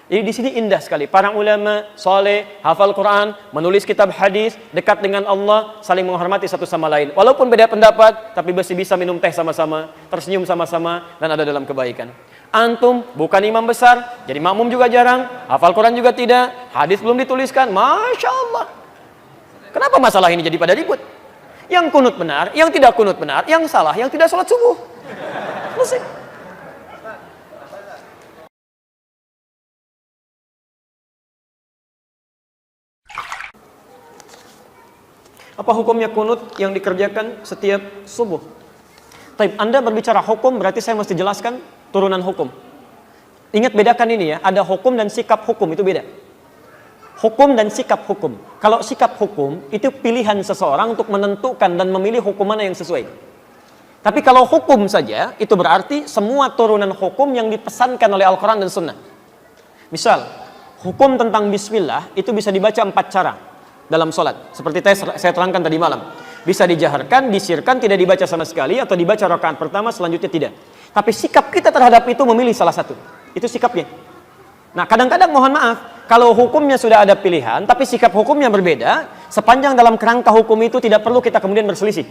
Jadi di sini indah sekali. Para ulama soleh, hafal Quran, menulis kitab hadis, dekat dengan Allah, saling menghormati satu sama lain. Walaupun beda pendapat, tapi masih bisa minum teh sama-sama, tersenyum sama-sama, dan ada dalam kebaikan. Antum bukan imam besar, jadi makmum juga jarang, hafal Quran juga tidak, hadis belum dituliskan, Masya Allah. Kenapa masalah ini jadi pada ribut? Yang kunut benar, yang tidak kunut benar, yang salah, yang tidak sholat subuh. Selesai. Apa hukumnya kunut yang dikerjakan setiap subuh? Taib, Anda berbicara hukum, berarti saya mesti jelaskan turunan hukum. Ingat, bedakan ini ya, ada hukum dan sikap hukum, itu beda. Hukum dan sikap hukum. Kalau sikap hukum, itu pilihan seseorang untuk menentukan dan memilih hukum mana yang sesuai. Tapi kalau hukum saja, itu berarti semua turunan hukum yang dipesankan oleh Al-Quran dan Sunnah. Misal, hukum tentang bismillah, itu bisa dibaca 4 cara dalam sholat, seperti saya terangkan tadi malam. Bisa dijaharkan, disirkan, tidak dibaca sama sekali, atau dibaca rakaat pertama, selanjutnya tidak. Tapi sikap kita terhadap itu memilih salah satu. Itu sikapnya. Nah, kadang-kadang mohon maaf, kalau hukumnya sudah ada pilihan, tapi sikap hukumnya berbeda, sepanjang dalam kerangka hukum itu tidak perlu kita kemudian berselisih.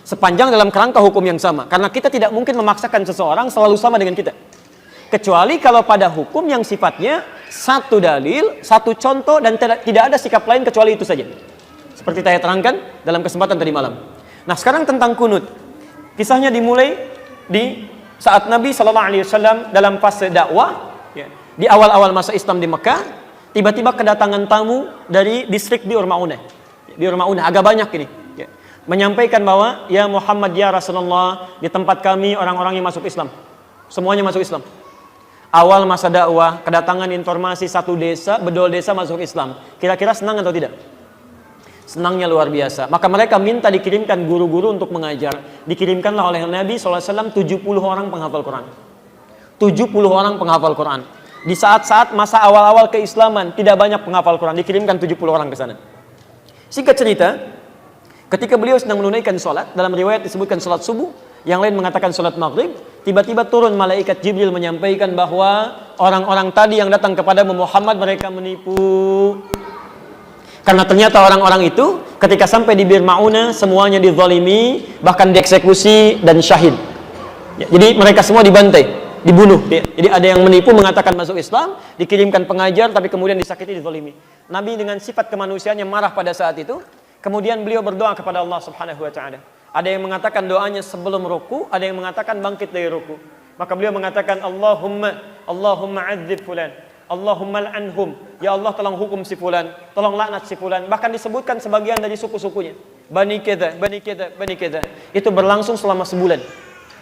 Sepanjang dalam kerangka hukum yang sama. Karena kita tidak mungkin memaksakan seseorang selalu sama dengan kita. Kecuali kalau pada hukum yang sifatnya satu dalil, satu contoh, dan tidak ada sikap lain kecuali itu saja. Seperti saya terangkan dalam kesempatan tadi malam. Nah, sekarang tentang kunut. Kisahnya dimulai di saat Nabi SAW dalam fase dakwah, ya, di awal-awal masa Islam di Mekah, tiba-tiba kedatangan tamu dari distrik Bi'r Ma'unah. Bi'r Ma'unah, agak banyak ini. Ya. Menyampaikan bahwa, ya Muhammad, ya Rasulullah, di tempat kami orang-orang yang masuk Islam. Semuanya masuk Islam. Awal masa dakwah, kedatangan informasi satu desa, bedol desa masuk Islam. Kira-kira senang atau tidak? Senangnya luar biasa. Maka mereka minta dikirimkan guru-guru untuk mengajar. Dikirimkanlah oleh Nabi SAW 70 orang penghafal Quran. 70 orang penghafal Quran. Di saat-saat masa awal-awal keislaman, tidak banyak penghafal Quran. Dikirimkan 70 orang ke sana. Singkat cerita, ketika beliau sedang menunaikan sholat, dalam riwayat disebutkan sholat subuh, yang lain mengatakan sholat maghrib, tiba-tiba turun malaikat Jibril menyampaikan bahwa orang-orang tadi yang datang kepada Muhammad, mereka menipu. Karena ternyata orang-orang itu ketika sampai di Bir Ma'unah semuanya dizalimi, bahkan dieksekusi dan syahid. Ya, jadi mereka semua dibantai, dibunuh. Jadi ada yang menipu mengatakan masuk Islam, dikirimkan pengajar tapi kemudian disakiti, dizalimi. Nabi dengan sifat kemanusiaannya marah pada saat itu. Kemudian beliau berdoa kepada Allah Subhanahu wa taala. Ada yang mengatakan doanya sebelum ruku, ada yang mengatakan bangkit dari ruku. Maka beliau mengatakan Allahumma adzib fulan, Allahumma al'anhum, ya Allah tolong hukum si fulan, tolong laknat si fulan. Bahkan disebutkan sebagian dari suku-sukunya, Bani Keda, Bani Keda, Bani Keda. Itu berlangsung selama sebulan.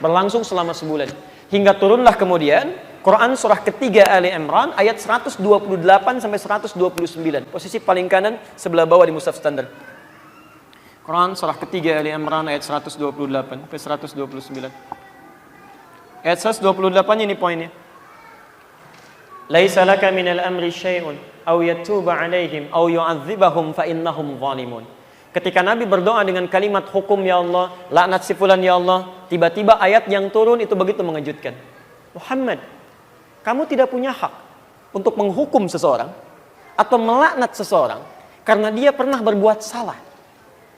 Berlangsung selama sebulan. Hingga turunlah kemudian Quran surah ketiga Ali Imran ayat 128 sampai 129. Posisi paling kanan sebelah bawah di mushaf standar. Quran surah ketiga Ali Imran ayat 128 sampai 129. Ayat 128 ini poinnya. Laisa laka minal amri syai'un aw yatuba 'alaihim aw yu'adzibahum fa innahum zalimun. Ketika Nabi berdoa dengan kalimat hukum ya Allah, laknat si fulan ya Allah, tiba-tiba ayat yang turun itu begitu mengejutkan. Muhammad, kamu tidak punya hak untuk menghukum seseorang atau melaknat seseorang karena dia pernah berbuat salah.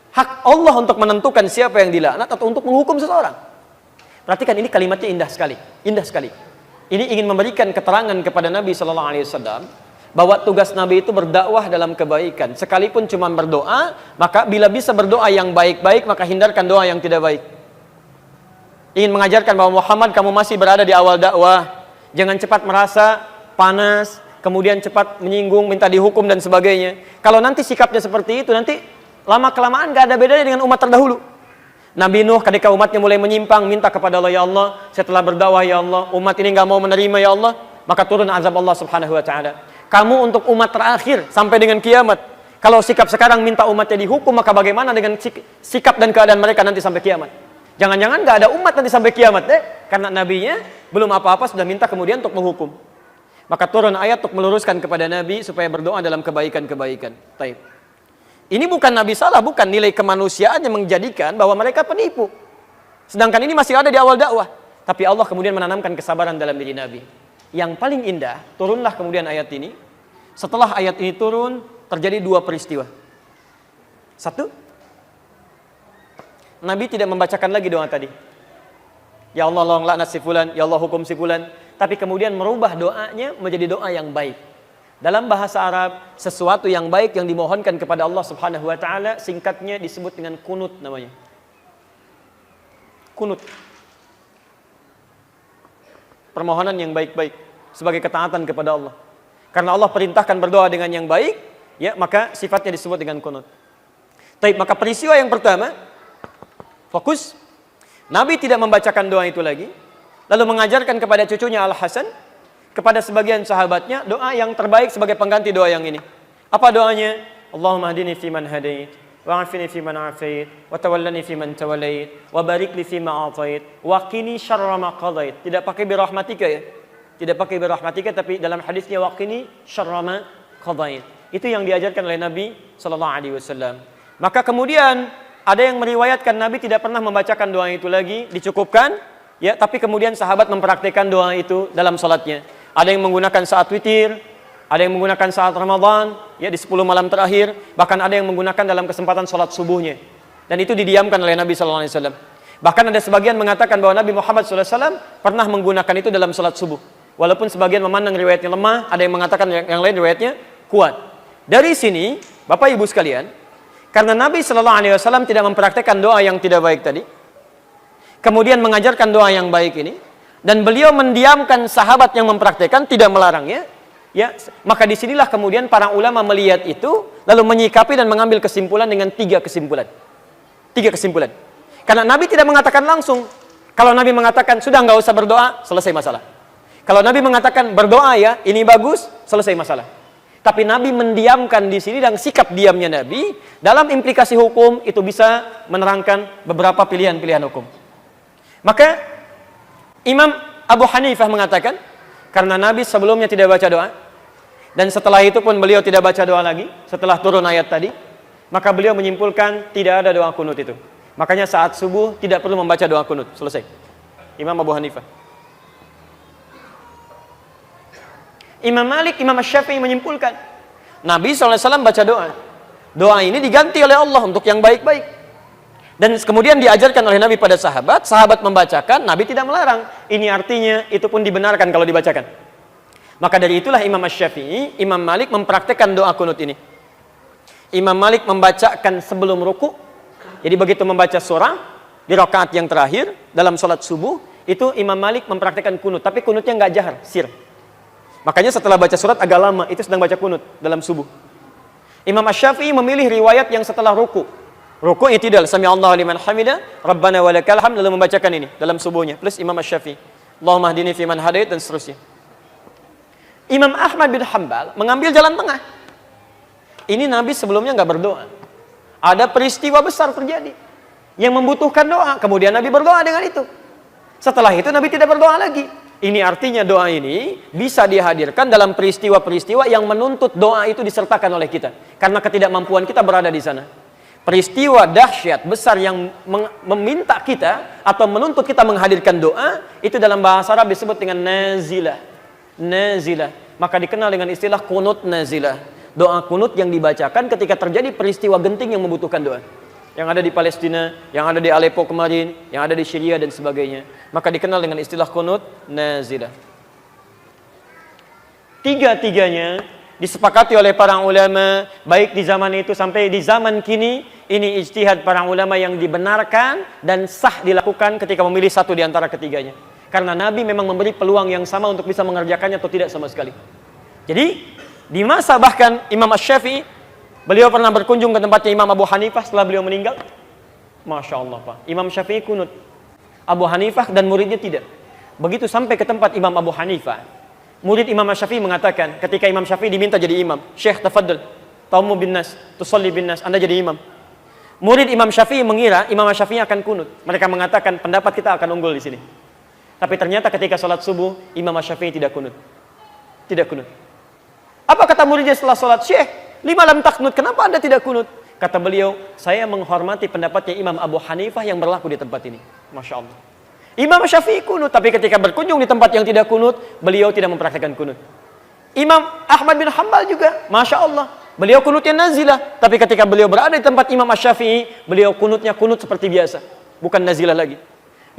Hak Allah untuk menentukan siapa yang dilaknat atau untuk menghukum seseorang. Perhatikan, ini kalimatnya indah sekali. Indah sekali. Ini ingin memberikan keterangan kepada Nabi SAW bahwa tugas Nabi itu berdakwah dalam kebaikan. Sekalipun cuma berdoa, maka bila bisa berdoa yang baik-baik, maka hindarkan doa yang tidak baik. Ingin mengajarkan bahwa Muhammad, kamu masih berada di awal dakwah. Jangan cepat merasa panas, kemudian cepat menyinggung, minta dihukum dan sebagainya. Kalau nanti sikapnya seperti itu, nanti lama-kelamaan gak ada bedanya dengan umat terdahulu. Nabi Nuh ketika umatnya mulai menyimpang, minta kepada Allah, ya Allah, setelah berdakwah ya Allah, umat ini gak mau menerima ya Allah, maka turun azab Allah Subhanahu wa ta'ala. Kamu untuk umat terakhir sampai dengan kiamat. Kalau sikap sekarang minta umatnya dihukum, maka bagaimana dengan sikap dan keadaan mereka nanti sampai kiamat? Jangan-jangan gak ada umat nanti sampai kiamat deh, karena nabinya belum apa-apa sudah minta kemudian untuk menghukum. Maka turun ayat untuk meluruskan kepada Nabi supaya berdoa dalam kebaikan-kebaikan. Taib. Ini bukan Nabi salah, bukan, nilai kemanusiaan yang menjadikan bahwa mereka penipu. Sedangkan ini masih ada di awal dakwah. Tapi Allah kemudian menanamkan kesabaran dalam diri Nabi. Yang paling indah, turunlah kemudian ayat ini. Setelah ayat ini turun, terjadi dua peristiwa. Satu, Nabi tidak membacakan lagi doa tadi. Ya Allah, tolong laknat si fulan, ya Allah hukum si fulan. Tapi kemudian merubah doanya menjadi doa yang baik. Dalam bahasa Arab, sesuatu yang baik yang dimohonkan kepada Allah Subhanahu wa taala, singkatnya disebut dengan kunut namanya. Kunut. Permohonan yang baik-baik sebagai ketaatan kepada Allah. Karena Allah perintahkan berdoa dengan yang baik, ya, maka sifatnya disebut dengan kunut. Baik, maka peristiwa yang pertama, fokus, Nabi tidak membacakan doa itu lagi, lalu mengajarkan kepada cucunya Al-Hasan, kepada sebagian sahabatnya, doa yang terbaik sebagai pengganti doa yang ini. Apa doanya? Allahumma hadini fiman hadait, wa'afini fiman afait, wa tawallani fiman tawallait, wa barik li fima atait, wa qini syarra ma qadait. Tidak pakai birahmatika ya. Tidak pakai birahmatika, tapi dalam hadisnya wa qini syarra ma qadait. Itu yang diajarkan oleh Nabi sallallahu alaihi wasallam. Maka kemudian ada yang meriwayatkan Nabi tidak pernah membacakan doa itu lagi, dicukupkan, ya, tapi kemudian sahabat mempraktikkan doa itu dalam salatnya. Ada yang menggunakan saat witir, ada yang menggunakan saat Ramadan, ya, di 10 malam terakhir, bahkan ada yang menggunakan dalam kesempatan salat subuhnya. Dan itu didiamkan oleh Nabi sallallahu alaihi wasallam. Bahkan ada sebagian mengatakan bahwa Nabi Muhammad sallallahu alaihi wasallam pernah menggunakan itu dalam salat subuh. Walaupun sebagian memandang riwayatnya lemah, ada yang mengatakan yang lain riwayatnya kuat. Dari sini, Bapak Ibu sekalian, karena Nabi sallallahu alaihi wasallam tidak mempraktikkan doa yang tidak baik tadi, kemudian mengajarkan doa yang baik ini, dan beliau mendiamkan sahabat yang mempraktikkan, tidak melarangnya, ya, maka disinilah kemudian para ulama melihat itu, lalu menyikapi dan mengambil kesimpulan dengan tiga kesimpulan. Karena Nabi tidak mengatakan langsung. Kalau Nabi mengatakan sudah nggak usah berdoa, selesai masalah. Kalau Nabi mengatakan berdoa ya, ini bagus, selesai masalah. Tapi Nabi mendiamkan di sini, dan sikap diamnya Nabi dalam implikasi hukum itu bisa menerangkan beberapa pilihan-pilihan hukum. Maka Imam Abu Hanifah mengatakan, karena Nabi sebelumnya tidak baca doa, dan setelah itu pun beliau tidak baca doa lagi, setelah turun ayat tadi, maka beliau menyimpulkan tidak ada doa kunut itu. Makanya saat subuh tidak perlu membaca doa kunut, selesai. Imam Abu Hanifah. Imam Malik, Imam Syafi'i menyimpulkan, Nabi SAW baca doa. Doa ini diganti oleh Allah untuk yang baik-baik. Dan kemudian diajarkan oleh Nabi pada sahabat, sahabat membacakan, Nabi tidak melarang. Ini artinya itu pun dibenarkan kalau dibacakan. Maka dari itulah Imam Syafi'i, Imam Malik mempraktekkan doa kunut ini. Imam Malik membacakan sebelum ruku. Jadi begitu membaca surah di rakaat yang terakhir dalam sholat subuh, itu Imam Malik mempraktekkan kunut, tapi kunutnya nggak jahar, sir. Makanya setelah baca surat agak lama, itu sedang baca kunut dalam subuh. Imam Syafi'i memilih riwayat yang setelah ruku. Ruku i'tidal, sami Allahu liman hamida, Rabbana walakal hamd, lalu membacakan ini dalam subuhnya. Plus Imam Syafi'i, Allahumma hdini fiman hadait, dan seterusnya. Imam Ahmad bin Hanbal mengambil jalan tengah. Ini Nabi sebelumnya nggak berdoa. Ada peristiwa besar terjadi yang membutuhkan doa, kemudian Nabi berdoa dengan itu. Setelah itu Nabi tidak berdoa lagi. Ini artinya doa ini bisa dihadirkan dalam peristiwa-peristiwa yang menuntut doa itu disertakan oleh kita. Karena ketidakmampuan kita berada di sana. Peristiwa dahsyat besar yang meminta kita atau menuntut kita menghadirkan doa, itu dalam bahasa Arab disebut dengan nazilah. Nazilah. Maka dikenal dengan istilah kunut nazilah. Doa kunut yang dibacakan ketika terjadi peristiwa genting yang membutuhkan doa. Yang ada di Palestina, yang ada di Aleppo kemarin, yang ada di Syria dan sebagainya. Maka dikenal dengan istilah kunut nazilah. Tiga-tiganya disepakati oleh para ulama, baik di zaman itu sampai di zaman kini, ini ijtihad para ulama yang dibenarkan dan sah dilakukan ketika memilih satu di antara ketiganya. Karena Nabi memang memberi peluang yang sama untuk bisa mengerjakannya atau tidak sama sekali. Jadi, di masa bahkan Imam Syafi'i, beliau pernah berkunjung ke tempatnya Imam Abu Hanifah setelah beliau meninggal. Masya Allah Pak, Imam Syafi'i kunut, Abu Hanifah dan muridnya tidak. Begitu sampai ke tempat Imam Abu Hanifah, murid Imam Syafi'i mengatakan, ketika Imam Syafi'i diminta jadi imam, Syekh tafaddal, taumu bin nas, tusalli bin nas, Anda jadi imam. Murid Imam Syafi'i mengira Imam Syafi'i akan kunut. Mereka mengatakan pendapat kita akan unggul di sini. Tapi ternyata ketika sholat subuh, Imam Syafi'i tidak kunut. Tidak kunut. Apa kata muridnya setelah sholat? Syekh, lima lam taknut, kenapa Anda tidak kunut? Kata beliau, saya menghormati pendapatnya Imam Abu Hanifah yang berlaku di tempat ini. Masya Allah. Imam Syafi'i kunut, tapi ketika berkunjung di tempat yang tidak kunut, beliau tidak mempraktikkan kunut. Imam Ahmad bin Hanbal juga, Masya Allah, beliau kunutnya nazilah, tapi ketika beliau berada di tempat Imam Syafi'i, beliau kunutnya kunut seperti biasa, bukan nazilah lagi.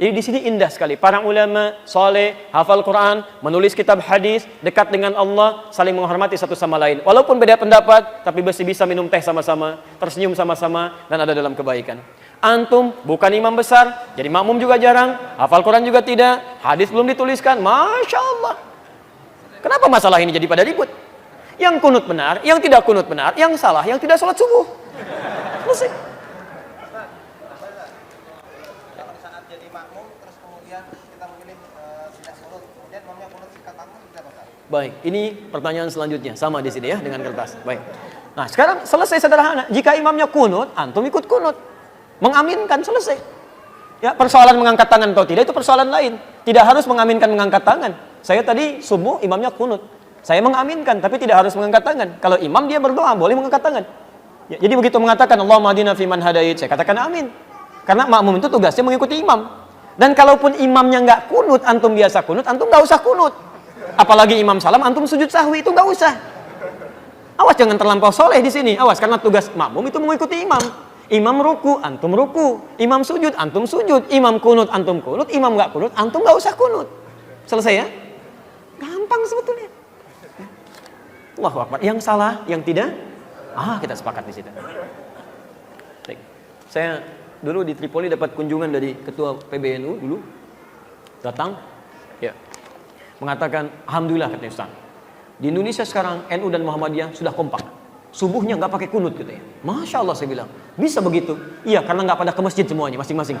Jadi di sini indah sekali. Para ulama soleh, hafal Quran, menulis kitab hadis, dekat dengan Allah, saling menghormati satu sama lain. Walaupun beda pendapat, tapi masih bisa minum teh sama-sama, tersenyum sama-sama, dan ada dalam kebaikan. Antum bukan imam besar, jadi makmum juga jarang, hafal Quran juga tidak, hadis belum dituliskan, Masya Allah. Kenapa masalah ini jadi pada ribut? Yang kunut benar, yang tidak kunut benar, yang salah, yang tidak sholat subuh. Selesai. Baik, ini pertanyaan selanjutnya, sama di sini ya dengan kertas. Baik. Nah, sekarang selesai sederhana. Jika imamnya kunut, antum ikut kunut. Mengaminkan, selesai. Ya, persoalan mengangkat tangan atau tidak itu persoalan lain. Tidak harus mengaminkan mengangkat tangan. Saya tadi subuh imamnya kunut. Saya mengaminkan tapi tidak harus mengangkat tangan. Kalau imam dia berdoa boleh mengangkat tangan. Ya, jadi begitu mengatakan Allahumma hadina fiman hadait, saya katakan amin. Karena makmum itu tugasnya mengikuti imam. Dan kalaupun imamnya nggak kunut, antum biasa kunut, antum nggak usah kunut. Apalagi imam salam, antum sujud sahwi itu nggak usah. Awas jangan terlampau soleh di sini. Awas karena tugas makmum itu mengikuti imam. Imam ruku, antum ruku. Imam sujud, antum sujud. Imam kunut, antum kunut. Imam nggak kunut, antum nggak usah kunut. Selesai ya? Gampang sebetulnya. Allahu Akbar. Yang salah, yang tidak, kita sepakat di situ. Baik. Saya dulu di Tripoli dapat kunjungan dari ketua PBNU dulu. Datang, ya. Mengatakan, alhamdulillah katanya Ustaz. Di Indonesia sekarang NU dan Muhammadiyah sudah kompak. Subuhnya nggak pakai kunut katanya. Masya Allah saya bilang, bisa begitu? Iya, karena nggak pada ke masjid semuanya masing-masing.